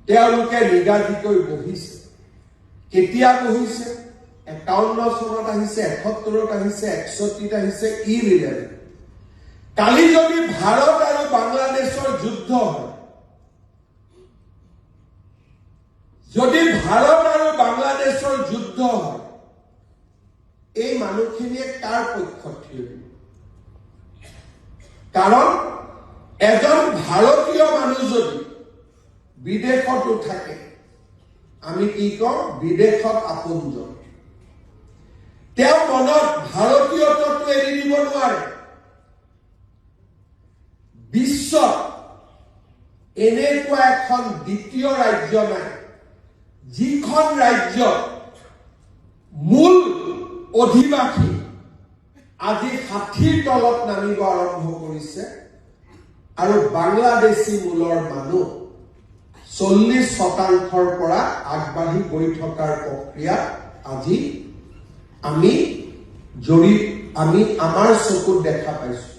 তেওঁলোকে নিগাজিকৈ বহিছে। কেতিয়া বহিছে? 51 চনত আহিছে, 71ত আহিছে, 61ত আহিছে, ইৰিলেভেণ্ট। কালি যদি ভাৰত আৰু বাংলাদেশৰ যুদ্ধ হয়, যদি ভাৰত আৰু বাংলাদেশৰ যুদ্ধ হয়, এই মানুহখিনিয়ে কাৰ পক্ষত থিয় দিব? কাৰণ এজন ভাৰতীয় মানুহ যদি বিদেশতো থাকে, আমি কি কওঁ? বিদেশত আপোনজন। তেওঁ মনত ভাৰতীয়ত্বটো এৰি দিব নোৱাৰে। বিশ্বত এনেকুৱা এখন দ্বিতীয় ৰাজ্য নাই, যিখন ৰাজ্য মূল অধিবাসী আজি 60ৰ তলত নামিব আৰম্ভ কৰিছে, আৰু বাংলাদেশী মূলৰ মানুহ 40% পৰা আগবাঢ়ি গৈ থকাৰ প্ৰক্ৰিয়াত আজি আমি আমাৰ চকুত দেখা পাইছো।